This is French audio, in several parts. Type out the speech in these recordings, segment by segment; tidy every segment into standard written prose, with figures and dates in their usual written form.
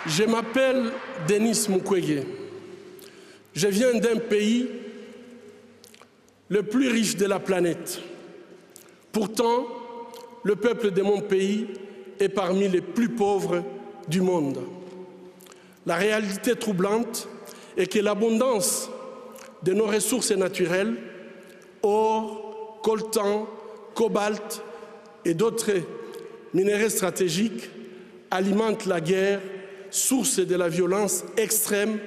Je m'appelle Denis Mukwege. Je viens d'un pays le plus riche de la planète. Pourtant, le peuple de mon pays est parmi les plus pauvres du monde. La réalité troublante est que l'abondance de nos ressources naturelles, or, coltan, cobalt et d'autres minéraux stratégiques, alimente la guerre, source de la violence extrême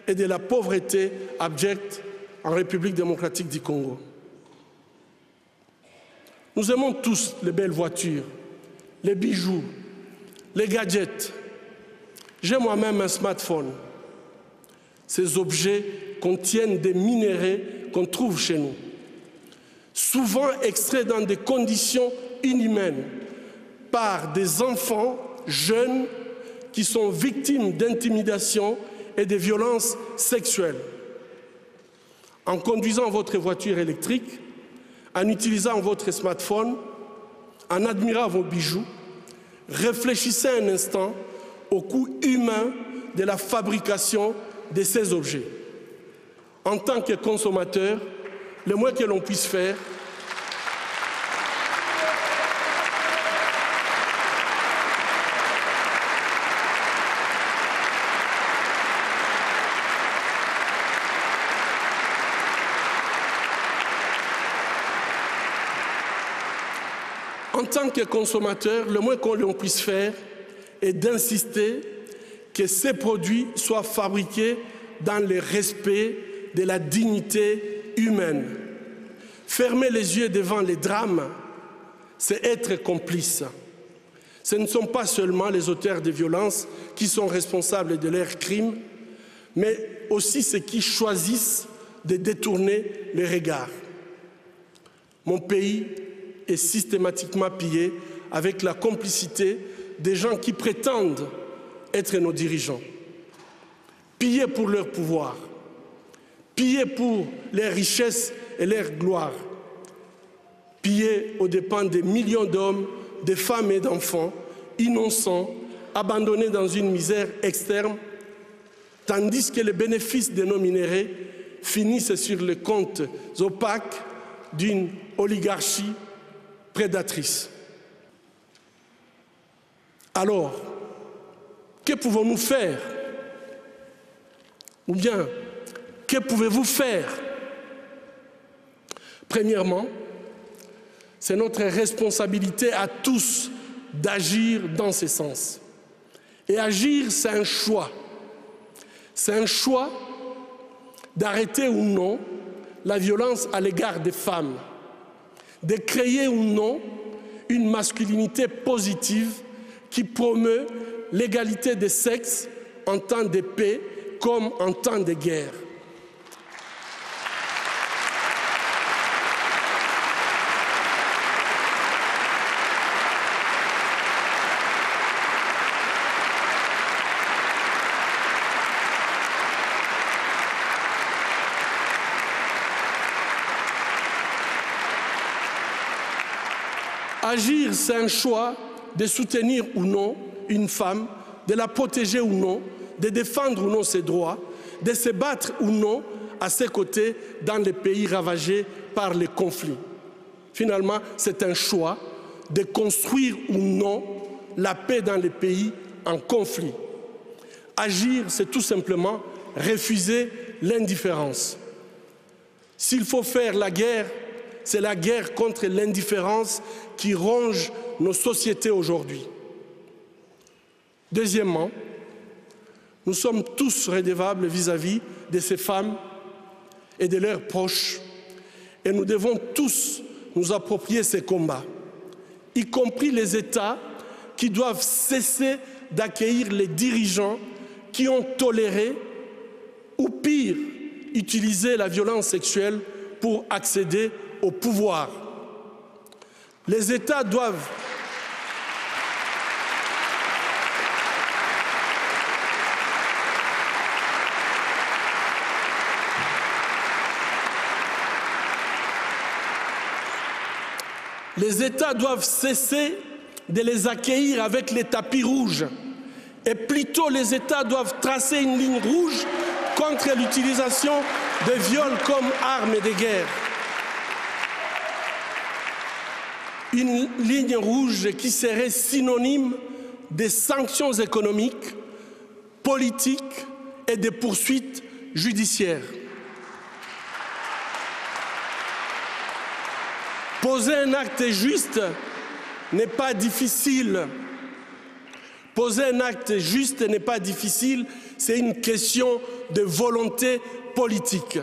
et de la pauvreté abjecte en République démocratique du Congo. Nous aimons tous les belles voitures, les bijoux, les gadgets. J'ai moi-même un smartphone. Ces objets contiennent des minéraux qu'on trouve chez nous, souvent extraits dans des conditions inhumaines par des enfants jeunes qui sont victimes d'intimidation et de violences sexuelles. En conduisant votre voiture électrique, en utilisant votre smartphone, en admirant vos bijoux, réfléchissez un instant au coût humain de la fabrication de ces objets. En tant que consommateur, le moins que l'on puisse faire, est d'insister que ces produits soient fabriqués dans le respect de la dignité humaine. Fermer les yeux devant les drames, c'est être complice. Ce ne sont pas seulement les auteurs de violences qui sont responsables de leurs crimes, mais aussi ceux qui choisissent de détourner les regards. Mon pays est systématiquement pillé avec la complicité des gens qui prétendent être nos dirigeants. Pillés pour leur pouvoir, pillés pour leurs richesses et leur gloire, pillés aux dépens des millions d'hommes, de femmes et d'enfants innocents, abandonnés dans une misère externe, tandis que les bénéfices de nos minéraux finissent sur les comptes opaques d'une oligarchie prédatrice. Alors, que pouvons-nous faire? Ou bien, que pouvez-vous faire? Premièrement, c'est notre responsabilité à tous d'agir dans ce sens. Et agir, c'est un choix. C'est un choix d'arrêter ou non la violence à l'égard des femmes, de créer ou non une masculinité positive qui promeut l'égalité des sexes en temps de paix comme en temps de guerre. Agir, c'est un choix de soutenir ou non une femme, de la protéger ou non, de défendre ou non ses droits, de se battre ou non à ses côtés dans les pays ravagés par les conflits. Finalement, c'est un choix de construire ou non la paix dans les pays en conflit. Agir, c'est tout simplement refuser l'indifférence. S'il faut faire la guerre, c'est la guerre contre l'indifférence qui ronge nos sociétés aujourd'hui. Deuxièmement, nous sommes tous redevables vis-à-vis de ces femmes et de leurs proches, et nous devons tous nous approprier ces combats, y compris les États qui doivent cesser d'accueillir les dirigeants qui ont toléré, ou pire, utilisé la violence sexuelle pour accéder au pouvoir. Les États doivent cesser de les accueillir avec les tapis rouges Et plutôt, les États doivent tracer une ligne rouge contre l'utilisation de viols comme armes de guerre. Une ligne rouge qui serait synonyme de sanctions économiques, politiques et de poursuites judiciaires. Poser un acte juste n'est pas difficile. Poser un acte juste n'est pas difficile, c'est une question de volonté politique.